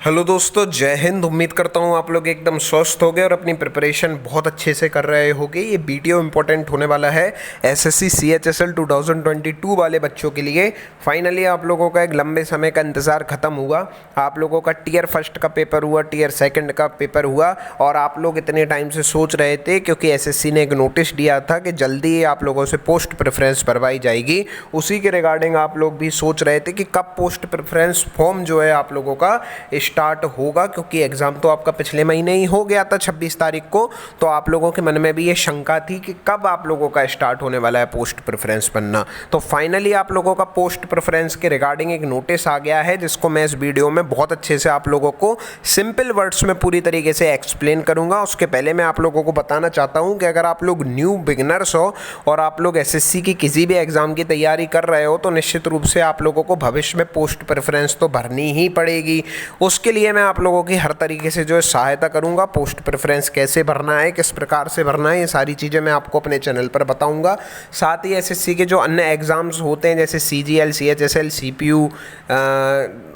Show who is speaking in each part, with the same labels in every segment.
Speaker 1: Hello दोस्तों, जय हिंद। उम्मीद करता हूँ आप लोग एकदम स्वस्थ हो गए और अपनी प्रिपरेशन बहुत अच्छे से कर रहे होगे। ये वीडियो इंपॉर्टेंट होने वाला है एसएससी सीएचएसएल 2022 वाले बच्चों के लिए। फाइनली आप लोगों का एक लंबे समय का इंतज़ार ख़त्म हुआ। आप लोगों का टीयर फर्स्ट का पेपर हुआ, टीयर सेकंड का पेपर हुआ और आप लोग इतने टाइम से सोच रहे थे क्योंकि एसएससी ने एक नोटिस दिया था कि जल्दी आप लोगों से पोस्ट प्रेफरेंस भरवाई जाएगी। उसी के रिगार्डिंग आप लोग भी सोच रहे थे कि कब पोस्ट प्रेफरेंस फॉर्म जो है आप लोगों का स्टार्ट होगा, क्योंकि एग्ज़ाम तो आपका पिछले महीने ही हो गया था 26 तारीख को। तो आप लोगों के मन में भी ये शंका थी कि कब आप लोगों का स्टार्ट होने वाला है पोस्ट प्रेफरेंस बनना। तो फाइनली आप लोगों का पोस्ट प्रेफरेंस के रिगार्डिंग एक नोटिस आ गया है, जिसको मैं इस वीडियो में बहुत अच्छे से आप लोगों को सिंपल वर्ड्स में पूरी तरीके से एक्सप्लेन करूंगा। उसके पहले मैं आप लोगों को बताना चाहता हूं कि अगर आप लोग न्यू बिगिनर्स हो और आप लोग एसएससी की किसी भी एग्ज़ाम की तैयारी कर रहे हो तो निश्चित रूप से आप लोगों को भविष्य में पोस्ट प्रेफरेंस तो भरनी ही पड़ेगी। उसके लिए मैं आप लोगों की हर तरीके से जो है सहायता करूंगा। पोस्ट प्रेफरेंस कैसे भरना है, किस प्रकार से भरना है, ये सारी चीज़ें मैं आपको अपने चैनल पर बताऊंगा। साथ ही एसएससी के जो अन्य एग्ज़ाम्स होते हैं जैसे सीजीएल, सीएचएसएल, सीपीयू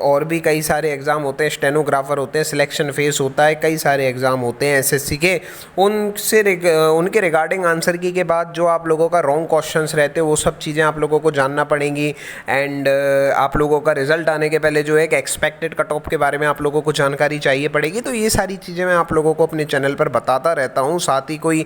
Speaker 1: और भी कई सारे एग्ज़ाम होते हैं, स्टेनोग्राफर होते हैं, सिलेक्शन फेस होता है, कई सारे एग्ज़ाम होते हैं एसएससी के। उनके रिगार्डिंग आंसर की के बाद जो आप लोगों का रॉन्ग क्वेश्चंस रहते हैं वो सब चीज़ें आप लोगों को जानना पड़ेंगी। एंड आप लोगों का रिजल्ट आने के पहले जो एक एक्सपेक्टेड कट ऑफ के बारे में आप लोगों को जानकारी चाहिए पड़ेगी। तो ये सारी चीज़ें मैं आप लोगों को अपने चैनल पर बताता रहता हूँ। साथ ही कोई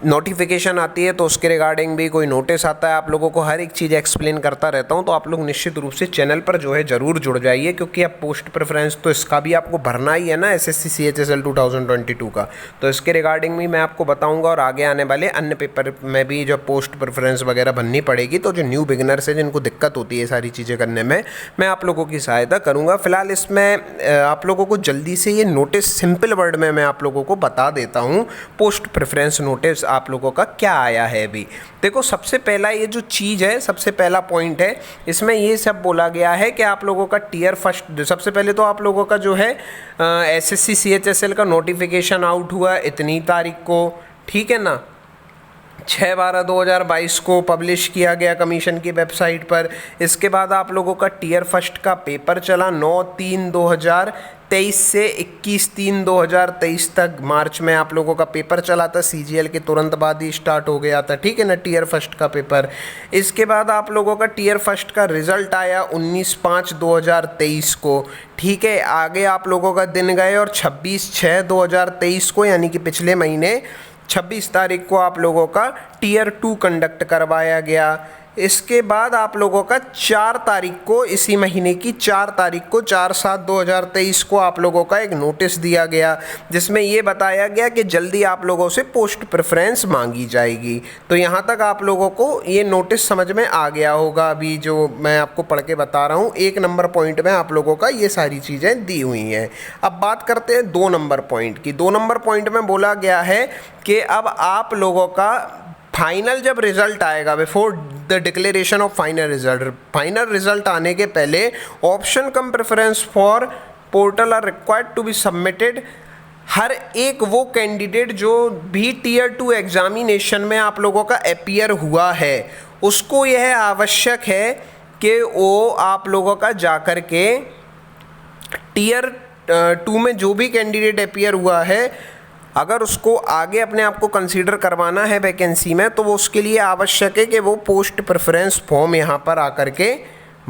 Speaker 1: नोटिफिकेशन आती है तो उसके रिगार्डिंग भी कोई नोटिस आता है, आप लोगों को हर एक चीज़ एक्सप्लेन करता रहता हूं। तो आप लोग निश्चित रूप से चैनल पर जो है ज़रूर जुड़ जाइए, क्योंकि अब पोस्ट प्रेफरेंस तो इसका भी आपको भरना ही है ना, एसएससी सीएचएसएल 2022 का। तो इसके रिगार्डिंग भी मैं आपको बताऊंगा और आगे आने वाले अन्य पेपर में भी जो पोस्ट प्रेफरेंस वगैरह भरनी पड़ेगी। तो जो न्यू बिगिनर्स है जिनको दिक्कत होती है सारी चीज़ें करने में, मैं आप लोगों की सहायता करूँगा। फिलहाल इसमें आप लोगों को जल्दी से ये नोटिस सिंपल वर्ड में मैं आप लोगों को बता देता हूँ। पोस्ट प्रेफरेंस नोटिस आप लोगों का क्या आया है अभी देखो। सबसे पहला ये जो चीज़ है, सबसे पहला पॉइंट है, इसमें ये सब बोला गया है कि आप लोगों का टीयर फर्स्ट, सबसे पहले तो आप लोगों का जो है एसएससी सीएचएसएल का नोटिफिकेशन आउट हुआ इतनी तारीख को, ठीक है ना, 6/12/2022 को पब्लिश किया गया कमीशन की वेबसाइट पर। इसके बाद आप लोगों का टीयर फर्स्ट का पेपर चला 9/3/2023 से 21/3/2023 तक, मार्च में आप लोगों का पेपर चला था। सीजीएल के तुरंत बाद ही स्टार्ट हो गया था, ठीक है ना, टीयर फर्स्ट का पेपर। इसके बाद आप लोगों का टीयर फर्स्ट का रिजल्ट आया 19/5/2023 को, ठीक है। आगे आप लोगों का दिन गए और 26/6/2023 को, यानी कि पिछले महीने 26 तारीख को आप लोगों का टीयर 2 कंडक्ट करवाया गया। इसके बाद आप लोगों का 4 तारीख को, इसी महीने की 4 तारीख को, 4/7/2023 को आप लोगों का एक नोटिस दिया गया, जिसमें ये बताया गया कि जल्दी आप लोगों से पोस्ट प्रेफरेंस मांगी जाएगी। तो यहाँ तक आप लोगों को ये नोटिस समझ में आ गया होगा। अभी जो मैं आपको पढ़ के बता रहा हूँ, 1 नंबर पॉइंट में आप लोगों का ये सारी चीज़ें दी हुई हैं। अब बात करते हैं 2 नंबर पॉइंट की। 2 नंबर पॉइंट में बोला गया है कि अब आप लोगों का फाइनल जब रिजल्ट आएगा, before the declaration of final result आने के पहले option cum preference for portal are required to be submitted. हर एक वो कैंडिडेट जो भी टीयर 2 एग्जामिनेशन में आप लोगों का अपीयर हुआ है, उसको यह आवश्यक है कि वो आप लोगों का जाकर के टीयर 2 में जो भी कैंडिडेट अपीयर हुआ है, अगर उसको आगे अपने आप को कंसीडर करवाना है वैकेंसी में, तो वो उसके लिए आवश्यक है कि वो पोस्ट प्रेफरेंस फॉर्म यहाँ पर आकर के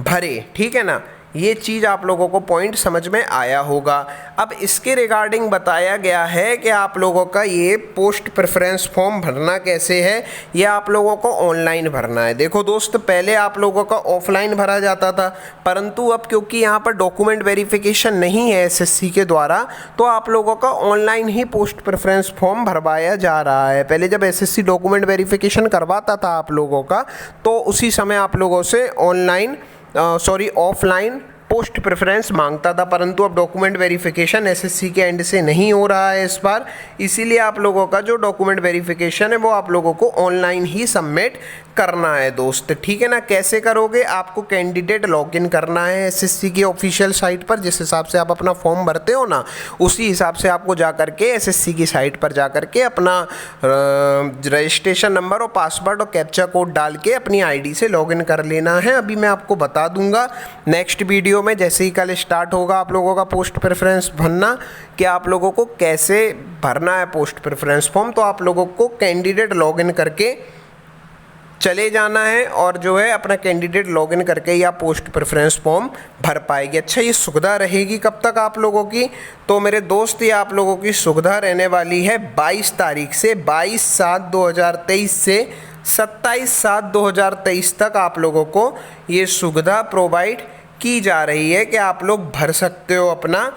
Speaker 1: भरे, ठीक है ना। ये चीज़ आप लोगों को पॉइंट समझ में आया होगा। अब इसके रिगार्डिंग बताया गया है कि आप लोगों का ये पोस्ट प्रेफरेंस फॉर्म भरना कैसे है। ये आप लोगों को ऑनलाइन भरना है। देखो दोस्त, पहले आप लोगों का ऑफलाइन भरा जाता था, परंतु अब क्योंकि यहाँ पर डॉक्यूमेंट वेरिफिकेशन नहीं है एसएससी के द्वारा, तो आप लोगों का ऑनलाइन ही पोस्ट प्रेफरेंस फॉर्म भरवाया जा रहा है। पहले जब एसएससी डॉक्यूमेंट वेरिफिकेशन करवाता था आप लोगों का, तो उसी समय आप लोगों से ऑफलाइन पोस्ट प्रेफरेंस मांगता था, परंतु अब डॉक्यूमेंट वेरिफिकेशन एसएससी के एंड से नहीं हो रहा है इस बार। इसीलिए आप लोगों का जो डॉक्यूमेंट वेरिफिकेशन है वो आप लोगों को ऑनलाइन ही सबमिट करना है दोस्त, ठीक है ना। कैसे करोगे? आपको कैंडिडेट लॉगिन करना है एसएससी की ऑफिशियल साइट पर। जिस हिसाब से आप अपना फॉर्म भरते हो ना, उसी हिसाब से आपको जाकर के एसएससी की साइट पर जाकर के अपना रजिस्ट्रेशन नंबर और पासवर्ड और कैप्चा कोड डाल के अपनी आईडी से लॉगिन कर लेना है। अभी मैं आपको बता दूंगा नेक्स्ट वीडियो वीडियो में जैसे ही कल स्टार्ट होगा आप लोगों का पोस्ट प्रेफरेंस भरना कि आप लोगों को कैसे भरना है पोस्ट प्रेफरेंस फॉर्म, तो आप लोगों को कैंडिडेट लॉगिन करके चले जाना है और जो है अपना कैंडिडेट लॉगिन करके या पोस्ट प्रेफरेंस फॉर्म भर पाएगी। अच्छा, ये सुविधा रहेगी कब तक आप लोगों की? तो मेरे दोस्त ये आप लोगों की सुविधा रहने वाली है 22 तारीख से, 22/7/2023 से 27/7/2023 तक आप लोगों को ये सुविधा प्रोवाइड की जा रही है कि आप लोग भर सकते हो अपना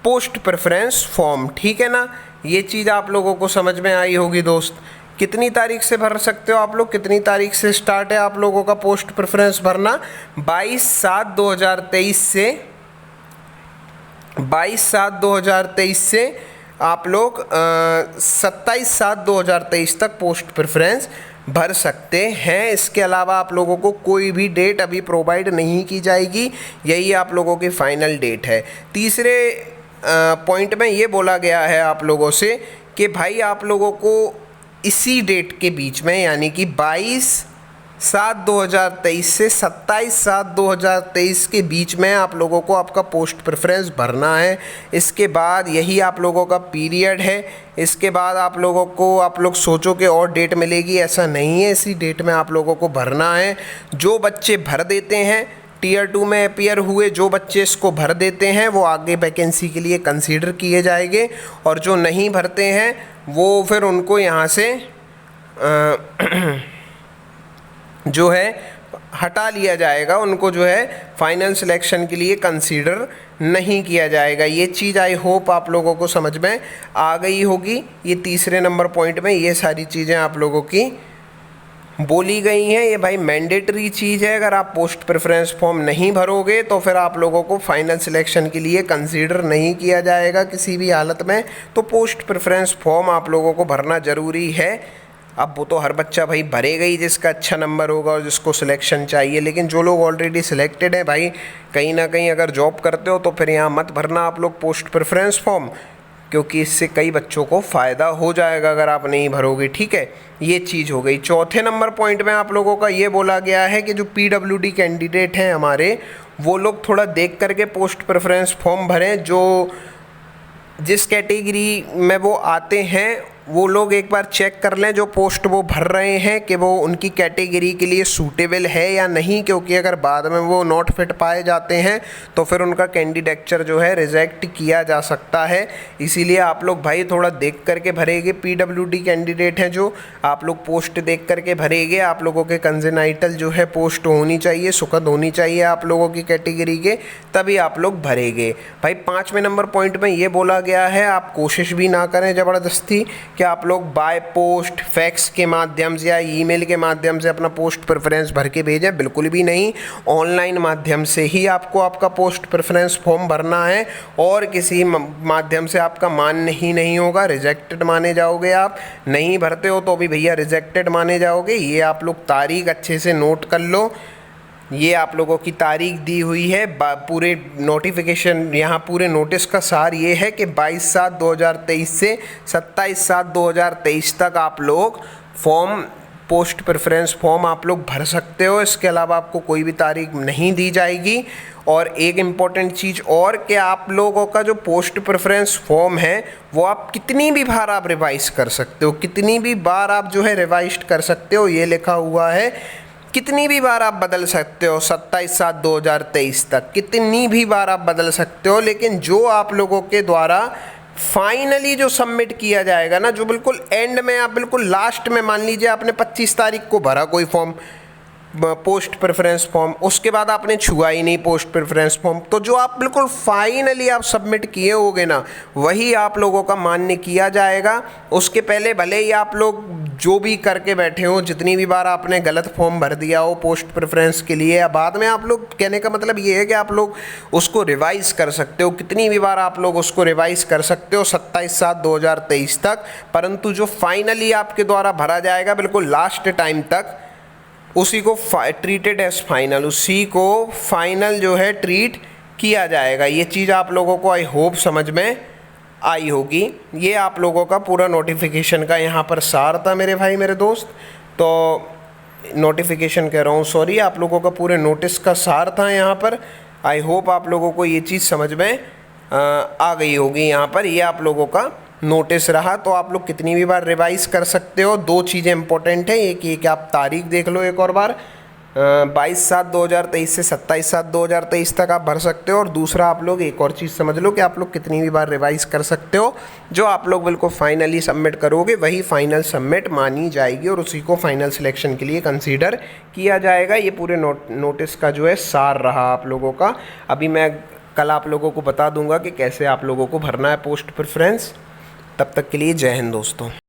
Speaker 1: पोस्ट प्रेफरेंस फॉर्म। ठीक है ना, ये चीज़ आप लोगों को समझ में आई होगी दोस्त। कितनी तारीख से भर सकते हो आप लोग, कितनी तारीख से स्टार्ट है आप लोगों का पोस्ट प्रेफरेंस भरना? 22/7/2023 से 22/7/2023 से आप लोग 27/7/2023 तक पोस्ट प्रेफरेंस भर सकते हैं। इसके अलावा आप लोगों को कोई भी डेट अभी प्रोवाइड नहीं की जाएगी, यही आप लोगों की फाइनल डेट है। तीसरे पॉइंट में ये बोला गया है आप लोगों से कि भाई आप लोगों को इसी डेट के बीच में यानी कि 22/7/2023 से 27/7/2023 के बीच में आप लोगों को आपका पोस्ट प्रेफरेंस भरना है। इसके बाद यही आप लोगों का पीरियड है। इसके बाद आप लोगों को आप लोग सोचो कि और डेट मिलेगी, ऐसा नहीं है। इसी डेट में आप लोगों को भरना है। जो बच्चे भर देते हैं, टीयर 2 में अपीयर हुए जो बच्चे इसको भर देते हैं वो आगे वैकेंसी के लिए कंसीडर किए जाएंगे, और जो नहीं भरते हैं वो फिर उनको यहाँ से जो है हटा लिया जाएगा, उनको जो है फाइनल सिलेक्शन के लिए कंसीडर नहीं किया जाएगा। ये चीज़ आई होप आप लोगों को समझ में आ गई होगी। ये तीसरे नंबर पॉइंट में ये सारी चीज़ें आप लोगों की बोली गई हैं। ये भाई मैंडेटरी चीज़ है, अगर आप पोस्ट प्रेफरेंस फॉर्म नहीं भरोगे तो फिर आप लोगों को फाइनल सिलेक्शन के लिए कंसीडर नहीं किया जाएगा किसी भी हालत में। तो पोस्ट प्रेफरेंस फॉर्म आप लोगों को भरना ज़रूरी है। अब वो तो हर बच्चा भाई भरेगा ही जिसका अच्छा नंबर होगा और जिसको सिलेक्शन चाहिए, लेकिन जो लोग ऑलरेडी सिलेक्टेड हैं भाई, कहीं ना कहीं अगर जॉब करते हो तो फिर यहाँ मत भरना आप लोग पोस्ट प्रेफरेंस फॉर्म, क्योंकि इससे कई बच्चों को फ़ायदा हो जाएगा अगर आप नहीं भरोगे। ठीक है, ये चीज़ हो गई। चौथे नंबर पॉइंट में आप लोगों का ये बोला गया है कि जो PWD कैंडिडेट हैं हमारे, वो लोग थोड़ा देख करके पोस्ट प्रेफरेंस फॉर्म भरें। जो जिस कैटेगरी में वो आते हैं वो लोग एक बार चेक कर लें जो पोस्ट वो भर रहे हैं कि वो उनकी कैटेगरी के लिए सूटेबल है या नहीं, क्योंकि अगर बाद में वो नॉट फिट पाए जाते हैं तो फिर उनका कैंडिडेचर जो है रिजेक्ट किया जा सकता है। इसीलिए आप लोग भाई थोड़ा देख करके भरेंगे। PWD कैंडिडेट हैं जो, आप लोग पोस्ट देख करके भरेंगे। आप लोगों के कंजेनाइटल जो है पोस्ट होनी चाहिए, सुखद होनी चाहिए आप लोगों की कैटेगरी के, तभी आप लोग भरेंगे। भाई 5वें नंबर पॉइंट में ये बोला गया है आप कोशिश भी ना करें ज़बरदस्ती कि आप लोग बाय पोस्ट, फैक्स के माध्यम से या ईमेल के माध्यम से अपना पोस्ट प्रेफरेंस भर के भेजें, बिल्कुल भी नहीं। ऑनलाइन माध्यम से ही आपको आपका पोस्ट प्रेफरेंस फॉर्म भरना है, और किसी माध्यम से आपका मान्य ही नहीं होगा, रिजेक्टेड माने जाओगे। आप नहीं भरते हो तो भी भैया रिजेक्टेड माने जाओगे। ये आप लोग तारीख अच्छे से नोट कर लो। ये आप लोगों की तारीख दी हुई है। पूरे नोटिफिकेशन यहाँ पूरे नोटिस का सार ये है कि 22/7/2023 से 27/7/2023 तक आप लोग फॉर्म, पोस्ट प्रेफरेंस फॉर्म आप लोग भर सकते हो। इसके अलावा आपको कोई भी तारीख नहीं दी जाएगी। और एक इम्पॉर्टेंट चीज़ और कि आप लोगों का जो पोस्ट प्रेफरेंस फॉर्म है वो आप कितनी भी बार आप रिवाइज कर सकते हो, कितनी भी बार आप जो है रिवाइज कर सकते हो। ये लिखा हुआ है कितनी भी बार आप बदल सकते हो, 27/7/2023 तक कितनी भी बार आप बदल सकते हो। लेकिन जो आप लोगों के द्वारा फाइनली जो सबमिट किया जाएगा ना, जो बिल्कुल एंड में, आप बिल्कुल लास्ट में, मान लीजिए आपने 25 तारीख को भरा कोई फॉर्म, पोस्ट प्रेफरेंस फॉर्म, उसके बाद आपने छुआ ही नहीं पोस्ट प्रेफरेंस फॉर्म, तो जो आप बिल्कुल फाइनली आप सबमिट किए होगे ना, वही आप लोगों का मान्य किया जाएगा। उसके पहले भले ही आप लोग जो भी करके बैठे हो, जितनी भी बार आपने गलत फॉर्म भर दिया हो पोस्ट प्रेफरेंस के लिए, या बाद में आप लोग, कहने का मतलब ये है कि आप लोग उसको रिवाइज़ कर सकते हो, कितनी भी बार आप लोग उसको रिवाइज़ कर सकते हो 27/7/2023 तक। परंतु जो फाइनली आपके द्वारा भरा जाएगा बिल्कुल लास्ट टाइम तक, उसी को ट्रीटेड एज फाइनल, उसी को फाइनल जो है ट्रीट किया जाएगा। ये चीज़ आप लोगों को आई होप समझ में आई होगी। ये आप लोगों का पूरा नोटिफिकेशन का यहाँ पर सार था मेरे भाई मेरे दोस्त। तो नोटिफिकेशन कह रहा हूँ, सॉरी, आप लोगों का पूरे नोटिस का सार था यहाँ पर। आई होप आप लोगों को ये चीज़ समझ में आ गई होगी। यहाँ पर ये आप लोगों का नोटिस रहा, तो आप लोग कितनी भी बार रिवाइज कर सकते हो। दो चीज़ें इंपॉर्टेंट है, एक ये कि आप तारीख देख लो एक और बार, 22/7/2023 से 27/7/2023 तक आप भर सकते हो। और दूसरा आप लोग एक और चीज़ समझ लो कि आप लोग कितनी भी बार रिवाइज कर सकते हो। जो आप लोग बिल्कुल फाइनली सबमिट करोगे वही फाइनल सबमिट मानी जाएगी और उसी को फाइनल सिलेक्शन के लिए कंसीडर किया जाएगा। ये पूरे नोटिस का जो है सार रहा आप लोगों का। अभी मैं कल आप लोगों को बता दूंगा कि कैसे आप लोगों को भरना है पोस्ट प्रेफरेंस। तब तक के लिए जय हिंद दोस्तों।